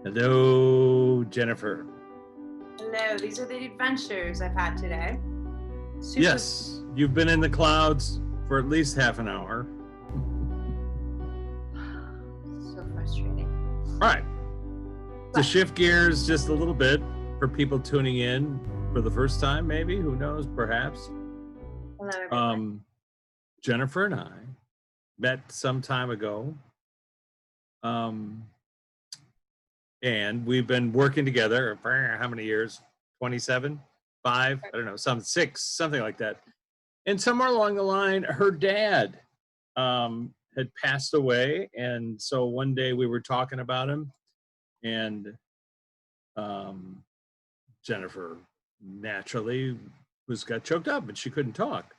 Hello, Jennifer. Hello, these are the adventures I've had today. Yes, you've been in the clouds for at least half an hour. So frustrating. All right. To shift gears just a little bit for people tuning in for the first time, maybe, who knows, perhaps. Hello, everyone. Jennifer and I met some time ago. And we've been working together for how many years? 27, 5, I don't know, 6, something like that. And somewhere along the line, her dad had passed away. And so one day we were talking about him, and Jennifer naturally got choked up and she couldn't talk.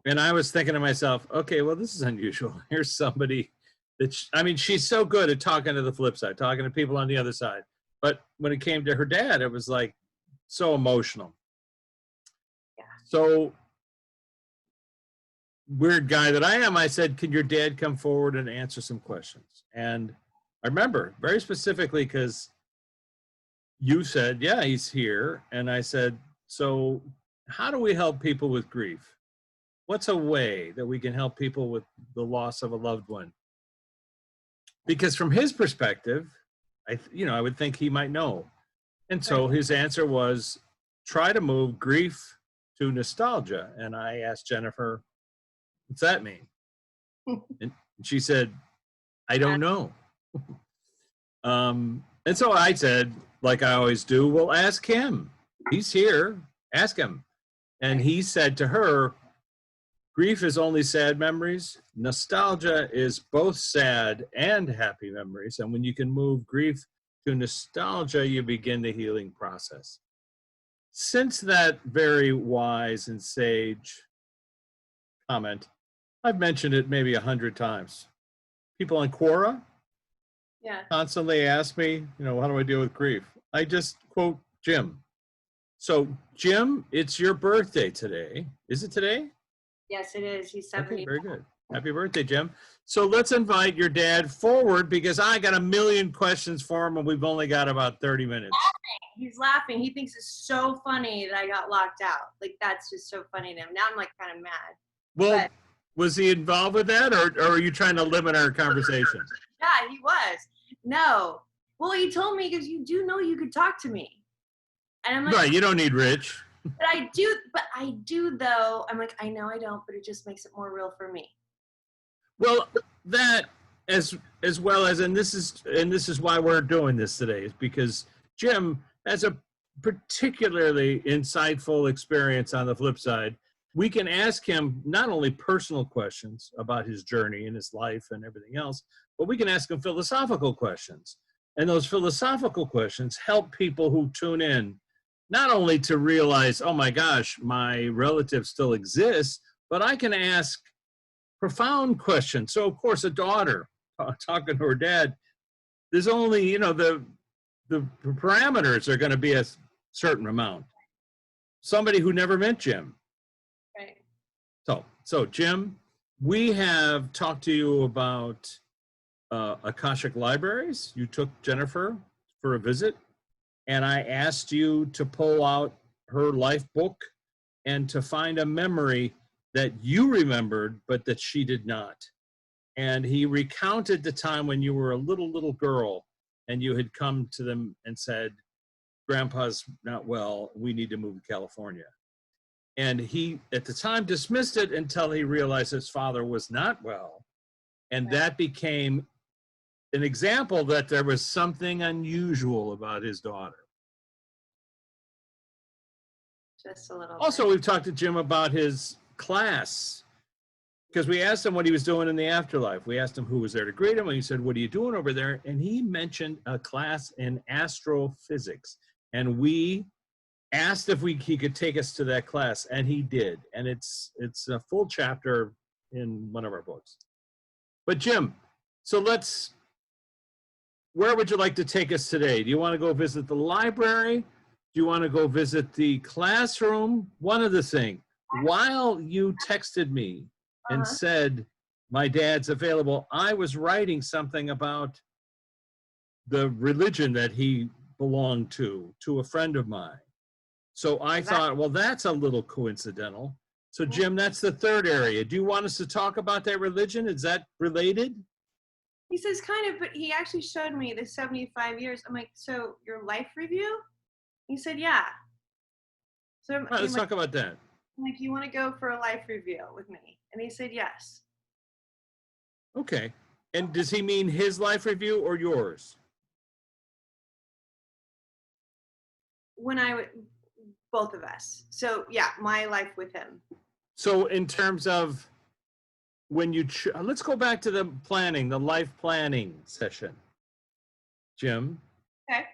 And I was thinking to myself, okay, well, this is unusual. Here's somebody that, she's so good at talking to the flip side, talking to people on the other side. But when it came to her dad, it was like so emotional. Yeah. So weird guy that I am, I said, can your dad come forward and answer some questions? And I remember very specifically because you said, yeah, he's here. And I said, so how do we help people with grief? What's a way that we can help people with the loss of a loved one? Because from his perspective, I would think he might know. And so his answer was, try to move grief to nostalgia. And I asked Jennifer, what's that mean? And she said, I don't know. And so I said, like I always do, well, ask him. He's here. Ask him. And he said to her, grief is only sad memories. Nostalgia is both sad and happy memories. And when you can move grief to nostalgia, you begin the healing process. Since that very wise and sage comment, I've mentioned it maybe 100 times. People on Quora constantly ask me, how do I deal with grief? I just quote Jim. So, Jim, it's your birthday today. Is it today? Yes, it is. He's 70. Okay, very good. Happy birthday, Jim. So let's invite your dad forward because I got a million questions for him and we've only got about 30 minutes. He's laughing. He thinks it's so funny that I got locked out. Like, that's just so funny to him. Now I'm like kind of mad. Well, was he involved with that or are you trying to limit our conversation? Yeah, he was. No. Well, he told me because you do know you could talk to me. And I'm like, right, you don't need Rich. But I do though. I'm like, I know I don't, but it just makes it more real for me. Well, that as well as, and this is why we're doing this today, is because Jim has a particularly insightful experience on the flip side. We can ask him not only personal questions about his journey and his life and everything else, but we can ask him philosophical questions. And those philosophical questions help people who tune in not only to realize, oh my gosh, my relative still exists, but I can ask profound questions. So of course, a daughter talking to her dad, there's only, the parameters are going to be a certain amount. Somebody who never met Jim. Right. So Jim, we have talked to you about Akashic Libraries. You took Jennifer for a visit. And I asked you to pull out her life book and to find a memory that you remembered, but that she did not. And he recounted the time when you were a little girl and you had come to them and said, Grandpa's not well, we need to move to California. And he, at the time, dismissed it until he realized his father was not well. And that became an example that there was something unusual about his daughter. Just a little Also, bit. we've talked to Jim about his class because we asked him what he was doing in the afterlife. We asked him who was there to greet him, and he said, what are you doing over there? And he mentioned a class in astrophysics. And we asked if he could take us to that class, and he did. And it's a full chapter in one of our books. But Jim, so where would you like to take us today? Do you want to go visit the library? Do you want to go visit the classroom? One of the things. While you texted me and said, my dad's available, I was writing something about the religion that he belonged to a friend of mine. So I thought, well, that's a little coincidental. So Jim, that's the third area. Do you want us to talk about that religion? Is that related? He says kind of, but he actually showed me the 75 years. I'm like, so your life review? He said, yeah. So All right, let's I'm talk about that. like, you want to go for a life review with me? And he said, yes. Okay. And does he mean his life review or yours? Both of us. So yeah, my life with him. So in terms of when you, let's go back to the planning, the life planning session. Jim, Okay.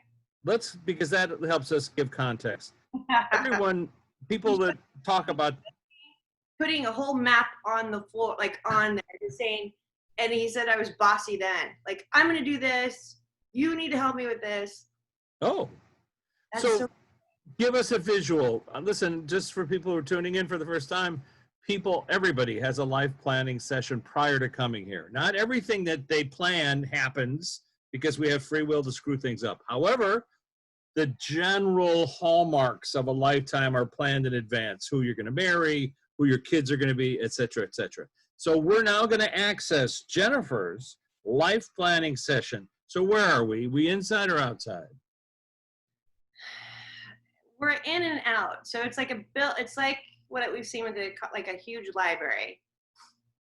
because that helps us give context. Everyone, people that talk about putting a whole map on the floor, like on there, just saying, and he said I was bossy then. Like, I'm gonna do this. You need to help me with this. Oh, so give us a visual. Listen, just for people who are tuning in for the first time, everybody has a life planning session prior to coming here. Not everything that they plan happens because we have free will to screw things up. However, the general hallmarks of a lifetime are planned in advance. Who you're going to marry, who your kids are going to be, et cetera, et cetera. So we're now going to access Jennifer's life planning session. So where are we? We inside or outside? We're in and out. So it's like it's like what we've seen with like a huge library,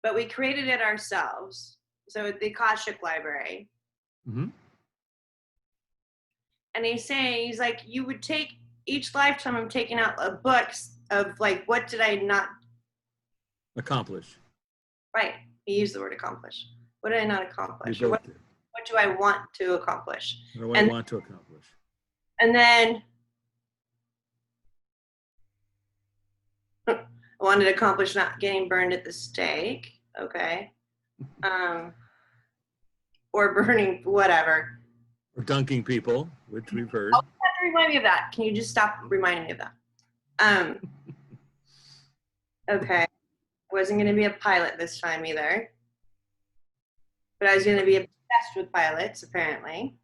but we created it ourselves. So the Akashic Library. Mm-hmm. And he's like, you would take each lifetime, I'm taking out a books of like, what did I not accomplish? Right. He used the word accomplish. What did I not accomplish? What do I want to accomplish? What do I want to accomplish? And then I wanted to accomplish not getting burned at the stake. Okay. Or burning, whatever. Or dunking people, which we've heard. Oh, you have to remind me of that. Can you just stop reminding me of that? Okay. I wasn't going to be a pilot this time either. But I was going to be obsessed with pilots, apparently,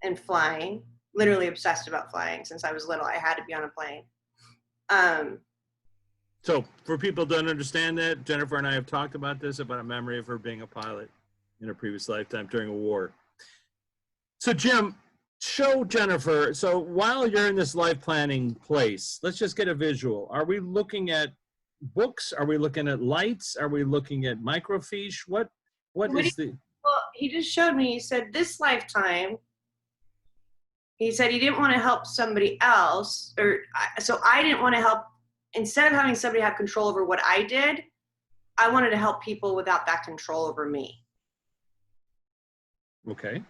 and flying. Literally obsessed about flying. Since I was little, I had to be on a plane. So for people who don't understand that, Jennifer and I have talked about this, about a memory of her being a pilot in a previous lifetime during a war. So Jim, show Jennifer, so while you're in this life planning place, let's just get a visual. Are we looking at books? Are we looking at lights? Are we looking at microfiche? What is the... Well, he just showed me, he said this lifetime, he said he didn't want to help somebody else, so I didn't want to help, instead of having somebody have control over what I did, I wanted to help people without that control over me. Okay.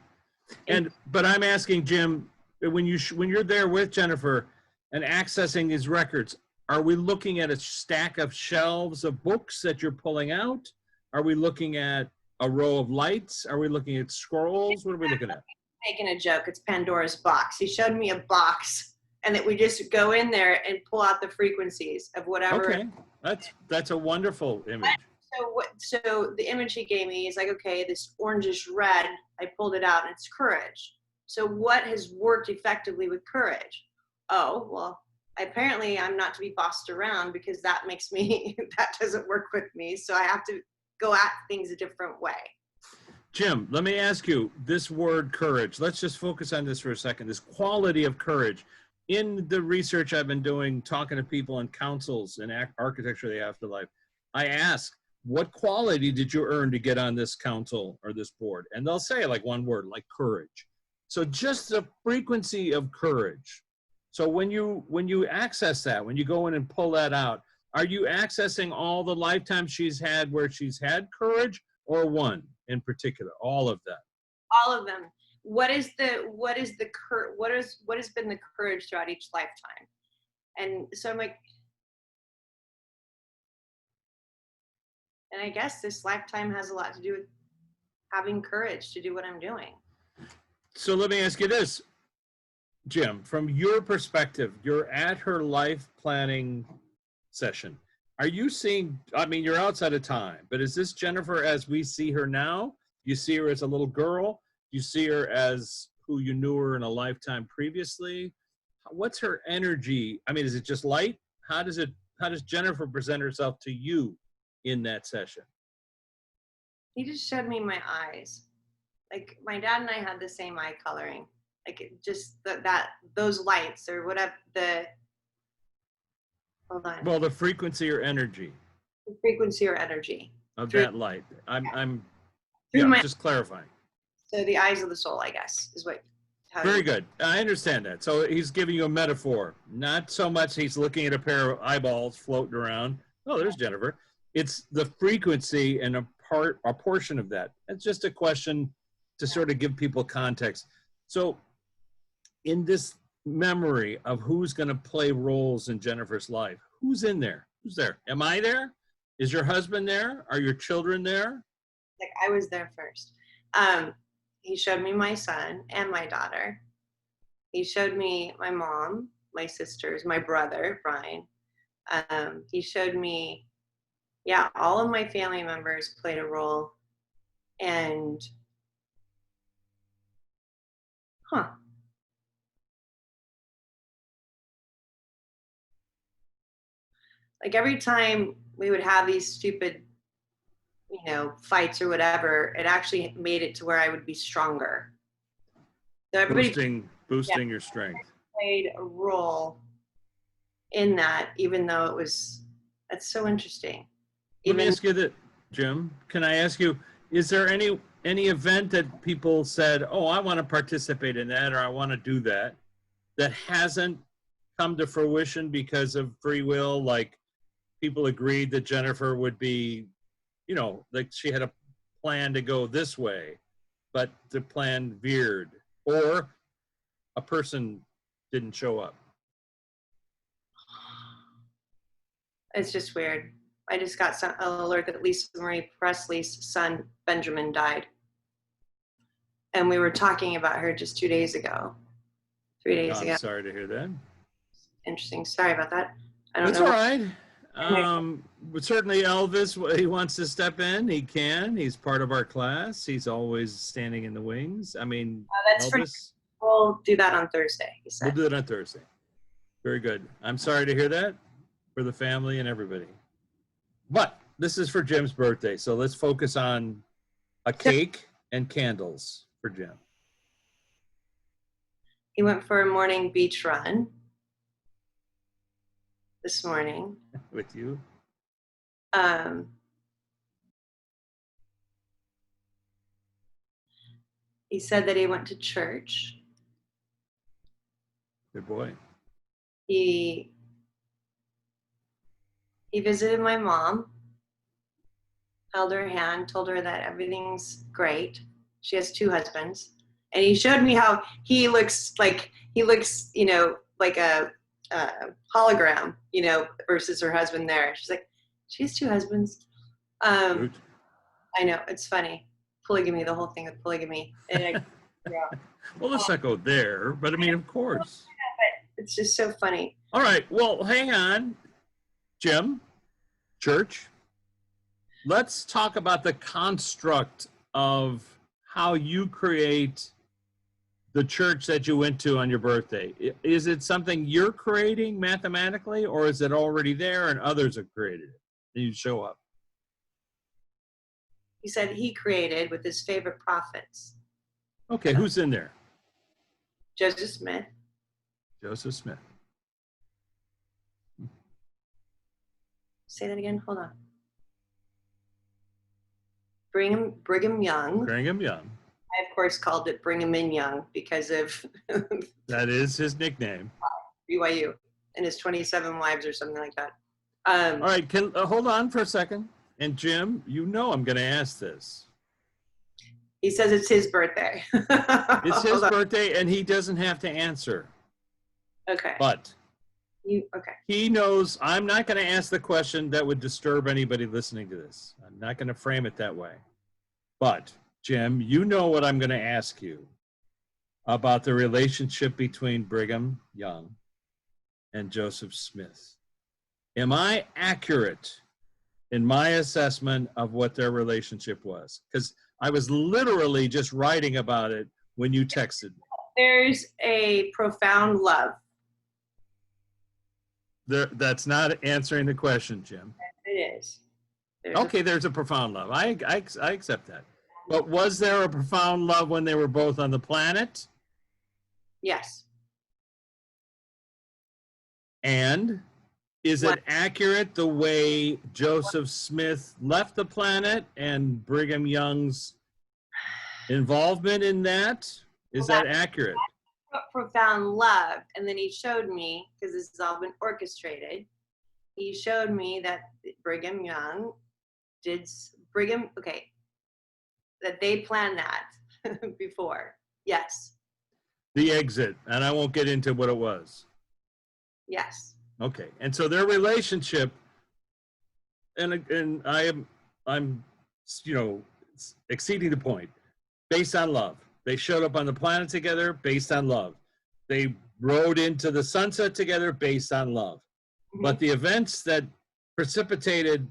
But I'm asking Jim, when you're there with Jennifer and accessing these records, are we looking at a stack of shelves of books that you're pulling out? Are we looking at a row of lights? Are we looking at scrolls? What are we looking at? Making a joke. It's Pandora's box. He showed me a box, and that we just go in there and pull out the frequencies of whatever. Okay, that's a wonderful image. So the image he gave me is like, okay, this orangish red, I pulled it out and it's courage. So what has worked effectively with courage? Oh, well, apparently I'm not to be bossed around because that makes me, that doesn't work with me. So I have to go at things a different way. Jim, let me ask you this word courage. Let's just focus on this for a second. This quality of courage. In the research I've been doing, talking to people in councils and architecture of the afterlife, I ask, what quality did you earn to get on this council or this board? And they'll say like one word, like courage. So just the frequency of courage. So when you access that, when you go in and pull that out, are you accessing all the lifetimes she's had where she's had courage, or one in particular? All of them. All of them. What has been the courage throughout each lifetime? And so I'm like, and I guess this lifetime has a lot to do with having courage to do what I'm doing. So let me ask you this, Jim, from your perspective, you're at her life planning session. Are you seeing, I mean, you're outside of time, but is this Jennifer as we see her now? You see her as a little girl? You see her as who you knew her in a lifetime previously. What's her energy? I mean, is it just light? How does Jennifer present herself to you in that session? He just showed me my eyes. Like my dad and I had the same eye coloring. Like it just those lights or whatever hold on. Well, the frequency or energy The frequency or energy. of Through- that light. I'm Through my, just clarifying. so the eyes of the soul, I guess, is what. Very good. I understand that. So he's giving you a metaphor. Not so much he's looking at a pair of eyeballs floating around. Oh, there's Jennifer. It's the frequency and a portion of that. It's just a question to sort of give people context. So in this memory of who's going to play roles in Jennifer's life, who's in there? Who's there? Am I there? Is your husband there? Are your children there? Like I was there first. He showed me my son and my daughter. He showed me my mom, my sisters, my brother, Brian. He showed me, yeah, all of my family members played a role. And, like every time we would have these stupid, fights or whatever, it actually made it to where I would be stronger. So everybody Boosting your strength. played a role in that, even though that's so interesting. Let me ask you that, Jim. Can I ask you, is there any event that people said, oh, I want to participate in that, or I want to do that hasn't come to fruition because of free will? Like people agreed that Jennifer would be, like she had a plan to go this way, but the plan veered, or a person didn't show up. It's just weird. I just got an alert that Lisa Marie Presley's son, Benjamin, died. And we were talking about her just 2 days ago, 3 days ago. I'm sorry to hear that. Interesting. Sorry about that. I don't That's know. all right. But certainly Elvis, he wants to step in. He can. He's part of our class. He's always standing in the wings. I mean, That's Elvis. We'll do that on Thursday, he said. We'll do it on Thursday. Very good. I'm sorry to hear that for the family and everybody. But this is for Jim's birthday, so let's focus on a cake and candles for Jim. He went for a morning beach run this morning. With you? He said that he went to church. Good boy. He visited my mom, held her hand, told her that everything's great. She has 2 husbands. And he showed me how he looks, like a hologram, versus her husband there. She's like, she has 2 husbands. I know, it's funny. Polygamy, the whole thing with polygamy. And Well, let's not go there, but I mean, of course. it's just so funny. All right, well, hang on, Jim, church. Let's talk about the construct of how you create the church that you went to on your birthday. Is it something you're creating mathematically, or is it already there and others have created it and you show up? He said he created with his favorite prophets. Okay, who's in there? Joseph Smith. Joseph Smith. Say that again, hold on. Brigham Young. Brigham Young. I, of course, called it Brigham in Young because of That is his nickname. BYU and his 27 wives or something like that. All right, hold on for a second. And Jim, I'm going to ask this. He says it's his birthday. It's his birthday, and he doesn't have to answer. Okay. But okay. he knows I'm not going to ask the question that would disturb anybody listening to this. I'm not going to frame it that way. But, Jim, you know what I'm going to ask you about the relationship between Brigham Young and Joseph Smith. Am I accurate in my assessment of what their relationship was? Because I was literally just writing about it when you texted me. There's a profound love. That's not answering the question, Jim. It is. Okay, there's a profound love. I accept that. But was there a profound love when they were both on the planet? Yes. And is it accurate the way Joseph Smith left the planet and Brigham Young's involvement in that? Is that accurate? Profound love. And then he showed me, because this has all been orchestrated, he showed me that Brigham Young that they planned that before. Yes. The exit, and I won't get into what it was. Yes. Okay, and so their relationship, and I'm exceeding the point, based on love. They showed up on the planet together based on love. They rode into the sunset together based on love. Mm-hmm. But the events that precipitated,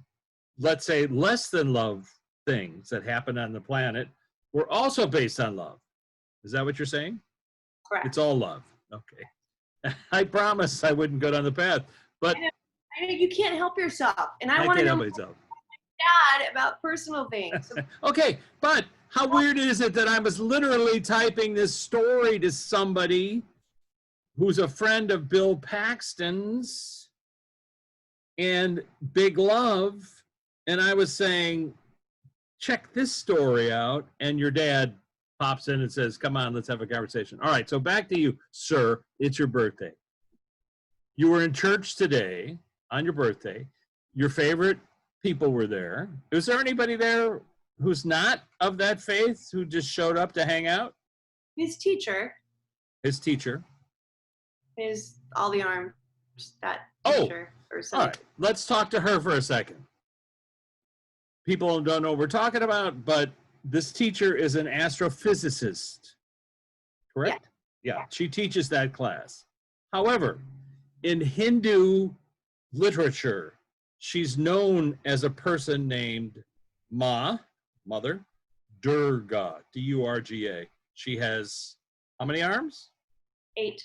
let's say, less than love things that happened on the planet were also based on love. Is that what you're saying? Correct. It's all love. Okay. I promise I wouldn't go down the path, but I know you can't help yourself, and I want to know Dad about personal things. Okay, but how weird is it that I was literally typing this story to somebody who's a friend of Bill Paxton's and Big Love, and I was saying, check this story out, and your dad pops in and says, come on, let's have a conversation. All right, so back to you, sir. It's your birthday. You were in church today on your birthday. Your favorite people were there. Was there anybody there who's not of that faith, who just showed up to hang out? His teacher. His teacher. His all the arms, that teacher. Or something. All right, let's talk to her for a second. People don't know what we're talking about, but this teacher is an astrophysicist, correct? Yeah, she teaches that class. However, in Hindu literature, she's known as a person named Ma, mother, Durga, D-U-R-G-A. She has how many arms? 8.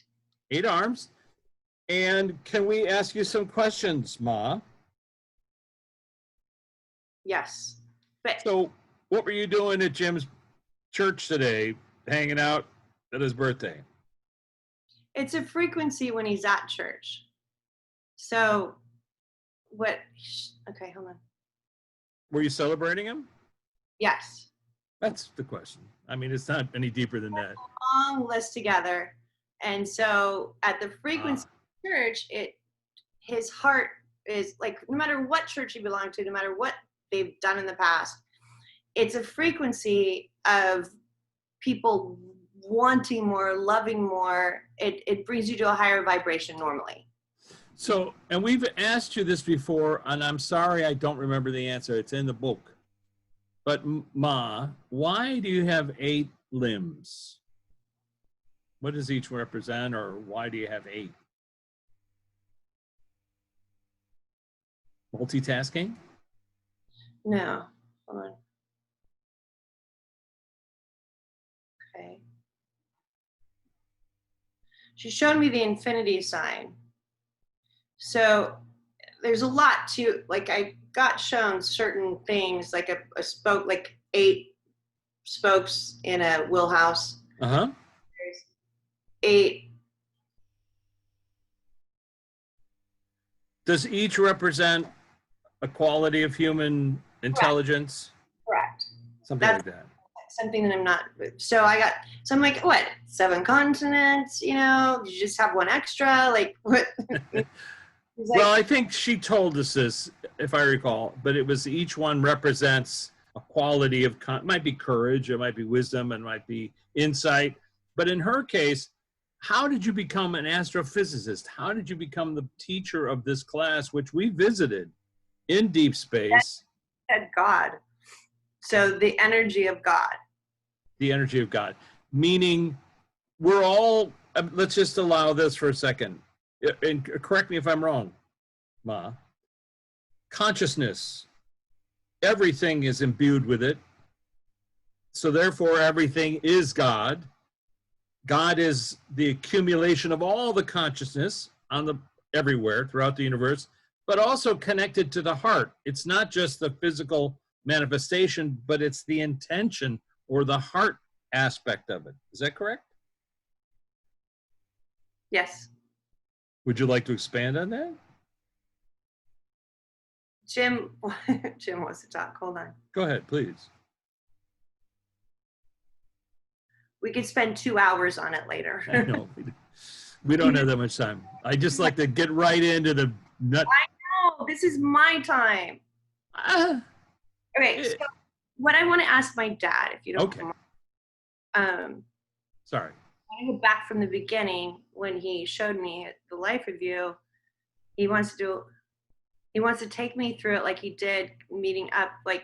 8 arms. And can we ask you some questions, Ma? Yes. So what were you doing at Jim's church today, hanging out at his birthday? It's a frequency when he's at church. So okay, hold on. Were you celebrating him? Yes. That's the question. I mean, it's not any deeper than that. Long list together. And so at the frequency of church, his heart is like, no matter what church you belong to, no matter what they've done in the past, it's a frequency of people wanting more, loving more. It brings you to a higher vibration normally. So, and we've asked you this before, and I'm sorry I don't remember the answer. It's in the book. But Ma, why do you have 8 limbs? What does each represent, or why do you have 8? Multitasking? No. Hold on. Okay. She showed me the infinity sign. So there's a lot to, like, I got shown certain things, like a spoke, like 8 spokes in a wheelhouse. Uh-huh. There's 8. Does each represent a quality of human intelligence? Correct. Something like that. Something that I'm not, so I'm like, what, 7 continents, you just have 1 extra, like, what? Well, I think she told us this, if I recall, but it was each one represents a quality of, it might be courage, it might be wisdom, it might be insight. But in her case, how did you become an astrophysicist? How did you become the teacher of this class, which we visited in deep space? Said God. So the energy of God. The energy of God. Meaning we're all, let's just allow this for a second. And correct me if I'm wrong, Ma. Consciousness, everything is imbued with it. So therefore, everything is God. God is the accumulation of all the consciousness on the everywhere throughout the universe, but also connected to the heart. It's not just the physical manifestation, but it's the intention or the heart aspect of it. Is that correct? Yes. Would you like to expand on that? Jim, Jim wants to talk. Hold on. Go ahead, please. We could spend 2 hours on it later. I know. We don't have that much time. I just like to get right into the nut. I know. This is my time. Ah, Okay. So what I want to ask my dad, if you don't okay. mind, Sorry. I go back from the beginning when he showed me the life review. He wants to take me through it like he did meeting up. Like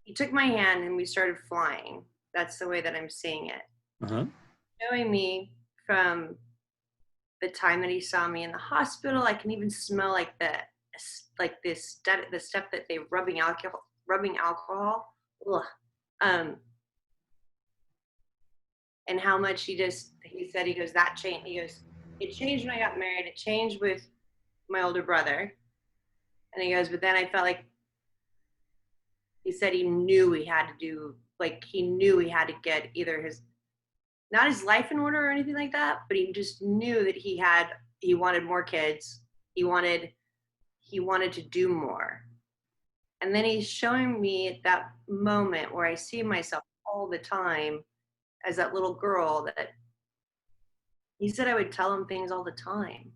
he took my hand and we started flying. That's the way that I'm seeing it. Uh-huh. Showing me from the time that he saw me in the hospital. I can even smell like the step that they rubbing alcohol. Ugh. And how much he said, he goes, that changed. He goes, it changed when I got married. It changed with my older brother. And he goes, but then I felt like, he said he knew he had to get either not his life in order or anything like that, but he just knew that he wanted more kids. He wanted to do more. And then he's showing me at that moment where I see myself all the time as that little girl that he said I would tell him things all the time.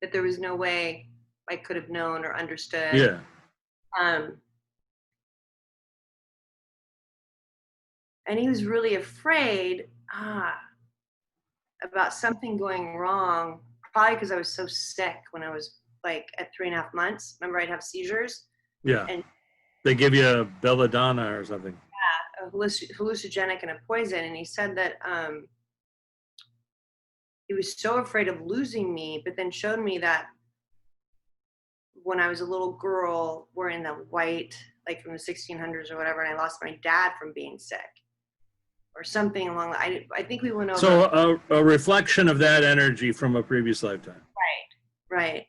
That there was no way I could have known or understood. Yeah. And he was really afraid about something going wrong, probably because I was so sick when I was like at 3.5 months. Remember, I'd have seizures. Yeah. And they give you a belladonna or something. Yeah, a hallucinogenic and a poison. And he said that he was so afraid of losing me, but then showed me that when I was a little girl wearing the white, like from the 1600s or whatever, and I lost my dad from being sick or something along the, I think we went over. So a reflection of that energy from a previous lifetime. Right.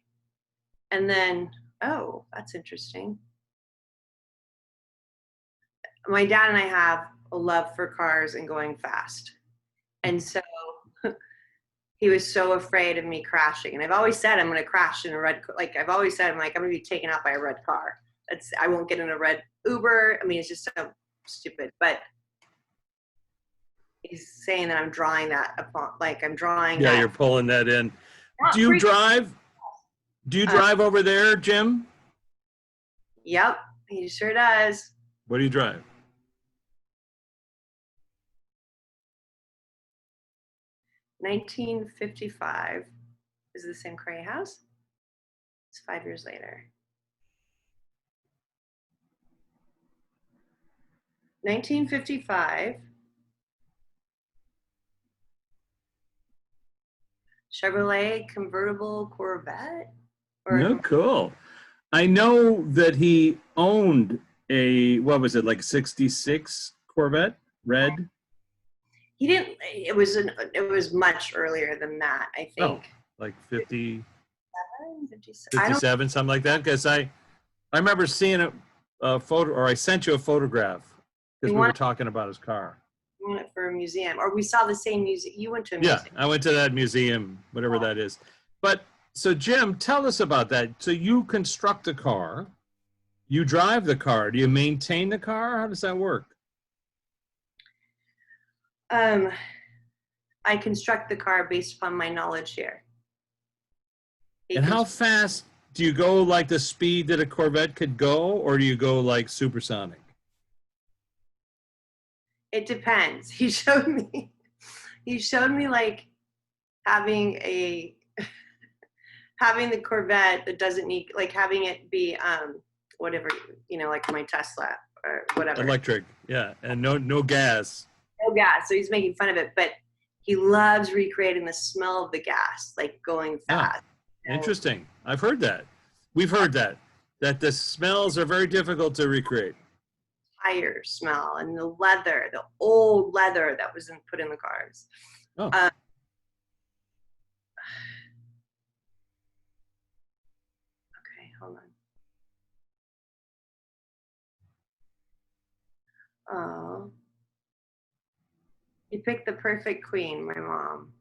And then, oh, that's interesting. My dad and I have a love for cars and going fast. And so he was so afraid of me crashing. And I've always said I'm going to crash in a red car. Like I've always said, I'm going to be taken out by a red car. I won't get in a red Uber. I mean, it's just so stupid. But he's saying that I'm drawing that upon, like I'm drawing. Yeah, that. you're pulling that in. Do you drive? Do you drive over there, Jim? Yep, he sure does. What do you drive? $1955. Is it the same Cray house? It's 5 years later. 1955. Chevrolet convertible Corvette. No, cool. I know that he owned a, what was it, like 66 Corvette, red? He didn't. It was much earlier than that, I think. Oh, like 50, 57, 57, something like that. Because I remember seeing a photo, or I sent you a photograph because we were talking about his car. We went for a museum, or we saw the same museum. You went to a museum. Yeah, I went to that museum, whatever that is. But so Jim, tell us about that. So you construct a car, you drive the car. Do you maintain the car? How does that work? I construct the car based upon my knowledge here. And how fast do you go, like the speed that a Corvette could go, or do you go like supersonic? It depends. He showed me like having the Corvette that doesn't need, like having it be whatever, like my Tesla or whatever. Electric, yeah, and no gas. No gas. So he's making fun of it, but he loves recreating the smell of the gas, like going fast. Interesting. I've heard that. We've heard that the smells are very difficult to recreate. tire smell and the leather, the old leather that was put in the cars. Oh. Okay, hold on. Oh, you picked the perfect queen, my mom.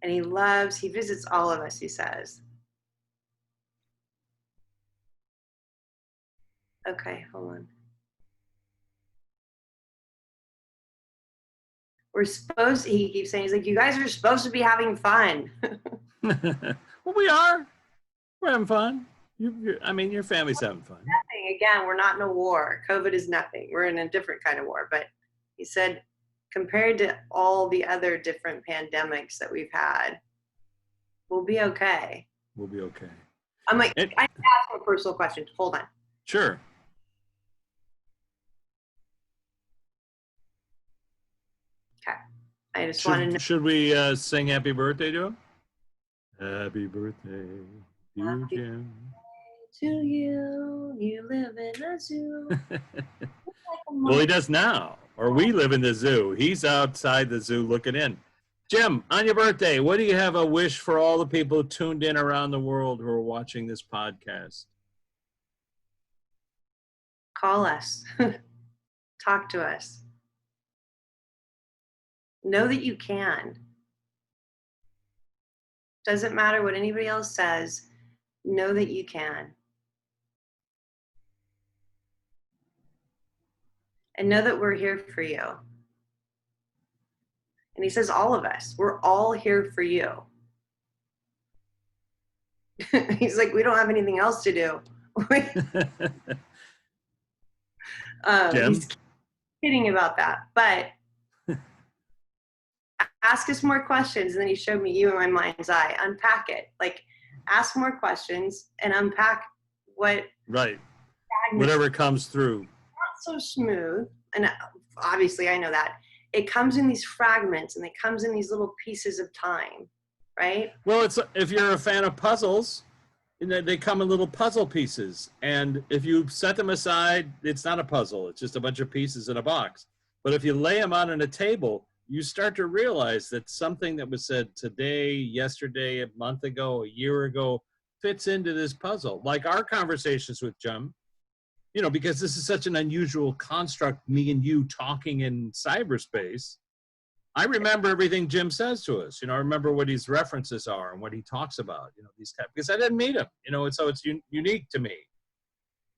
And he visits all of us, he says. Okay, hold on. He keeps saying, he's like, you guys are supposed to be having fun. Well, we are. We're having fun. I mean, your family's having fun. Nothing. Again, we're not in a war. COVID is nothing. We're in a different kind of war. But he said, compared to all the other different pandemics that we've had, we'll be okay. We'll be okay. I'm like, I need to ask him a personal question. Hold on. Sure. Okay. I just want to know. Should we sing happy birthday to him? Happy birthday, dear Jim. To you, you live in a zoo. Well, he does now, or we live in the zoo. He's outside the zoo looking in. Jim, on your birthday, what do you have a wish for all the people tuned in around the world who are watching this podcast? Call us. Talk to us. Know that you can. Doesn't matter what anybody else says. Know that you can. And know that we're here for you. And he says, all of us, we're all here for you. He's like, we don't have anything else to do. Jim? He's kidding about that. But ask us more questions. And then he showed me you in my mind's eye. Unpack it. Like, ask more questions and unpack what. Right. Whatever comes through. Not so smooth. And obviously, I know that. It comes in these fragments and it comes in these little pieces of time, right? Well, if you're a fan of puzzles, they come in little puzzle pieces. And if you set them aside, it's not a puzzle. It's just a bunch of pieces in a box. But if you lay them out on a table, you start to realize that something that was said today, yesterday, a month ago, a year ago, fits into this puzzle. Like our conversations with Jim, you know, because this is such an unusual construct, me and you talking in cyberspace. I remember everything Jim says to us. You know, I remember what his references are and what he talks about, you know, these kind, because I didn't meet him, you know, and so it's unique to me,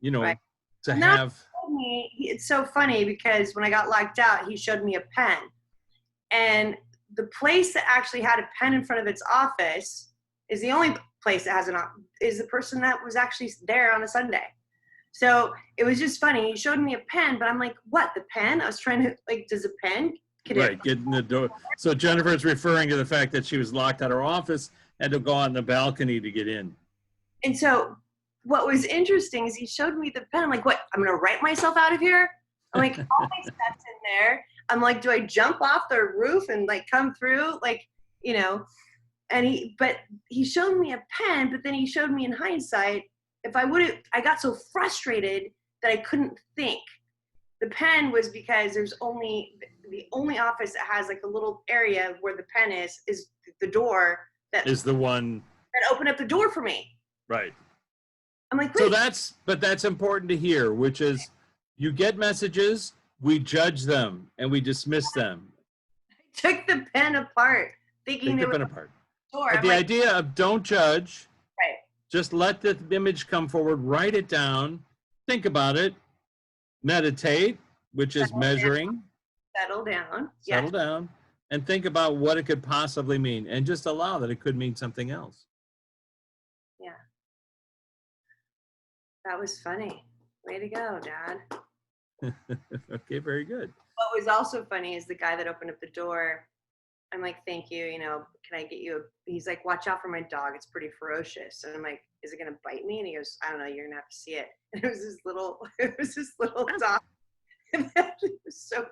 you know, right. to and have. It's so funny because when I got locked out, he showed me a pen. And the place that actually had a pen in front of its office is the only place that has is the person that was actually there on a Sunday. So it was just funny. He showed me a pen, but I'm like, what, the pen? I was trying to, like, does a pen? Get in the door. So Jennifer's referring to the fact that she was locked out of her office, had to go on the balcony to get in. And so what was interesting is he showed me the pen. I'm like, what, I'm going to write myself out of here? I'm like, all my steps in there. I'm like, do I jump off the roof and like come through? Like, you know, and he showed me a pen, but then he showed me in hindsight, I got so frustrated that I couldn't think. The pen was because the only office that has like a little area where the pen is the door that is the one that opened up the door for me. Right. I'm like, wait. So that's important to hear, which is you get messages, we judge them and we dismiss them. I took the pen apart, thinking there was a door. But the idea of don't judge, right? Just let the image come forward, write it down, think about it, meditate, which is measuring. Settle down. Settle down, and think about what it could possibly mean, and just allow that it could mean something else. Yeah. That was funny. Way to go, Dad. Okay, very good. What was also funny is the guy that opened up the door. I'm like, thank you. You know, can I get you he's like, watch out for my dog. It's pretty ferocious. And I'm like, is it going to bite me? And he goes, I don't know. You're going to have to see it. And it was this little dog. And it was so,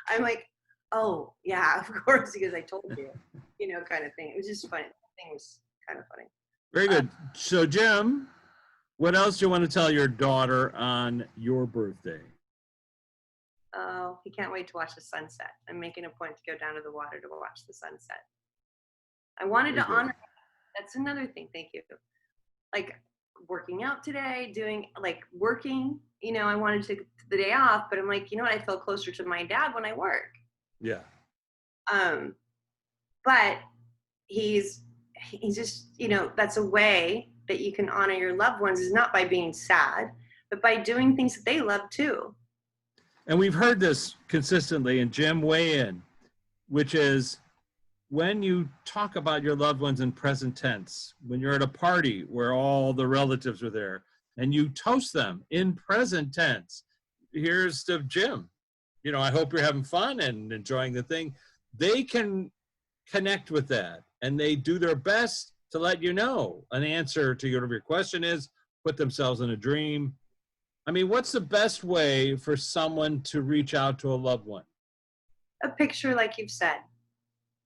I'm like, oh yeah, of course. Because I told you, you know, kind of thing. It was just funny. The thing was kind of funny. Very good. So Jim, What else do you want to tell your daughter on your birthday? Oh, he can't wait to watch the sunset. I'm making a point to go down to the water to watch the sunset. I wanted Very to good. honor. That's another thing. Thank you. Like working out today, doing like working. You know, I wanted to take the day off, but I'm like, you know what? I feel closer to my dad when I work. Yeah. But he's just, you know, that's a way that you can honor your loved ones is not by being sad, but by doing things that they love too. And we've heard this consistently, and Jim, weigh in, which is when you talk about your loved ones in present tense, when you're at a party where all the relatives are there and you toast them in present tense, here's to Jim. You know, I hope you're having fun and enjoying the thing. They can connect with that, and they do their best to let you know an answer to whatever your question is, put themselves in a dream. I mean, what's the best way for someone to reach out to a loved one? A picture, like you've said.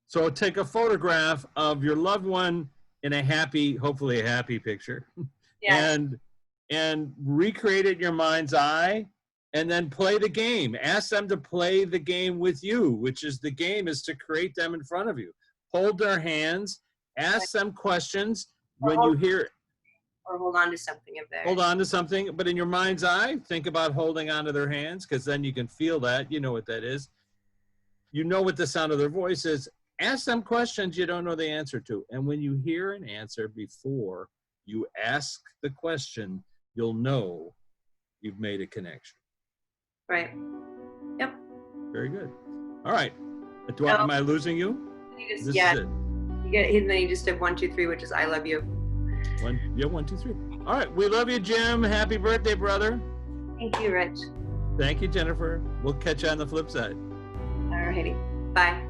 So take a photograph of your loved one in a happy, hopefully a happy picture, Yeah. and recreate it in your mind's eye, and then play the game. Ask them to play the game with you, which is the game is to create them in front of you. Hold their hands, ask them questions. When you hear, Or hold on to something of theirs. hold on to something, but in your mind's eye, think about holding on to their hands, because then you can feel that. You know what that is. You know what the sound of their voice is. Ask them questions you don't know the answer to. And when you hear an answer before you ask the question, you'll know you've made a connection. Right. Yep. Very good. All right. No. Am I losing you? You just, This yeah. is it. And then you just did 1, 2, 3, which is I love you. 1, 2, 3. All right. We love you, Jim. Happy birthday, brother. Thank you, Rich. Thank you, Jennifer. We'll catch you on the flip side. Alrighty. Bye.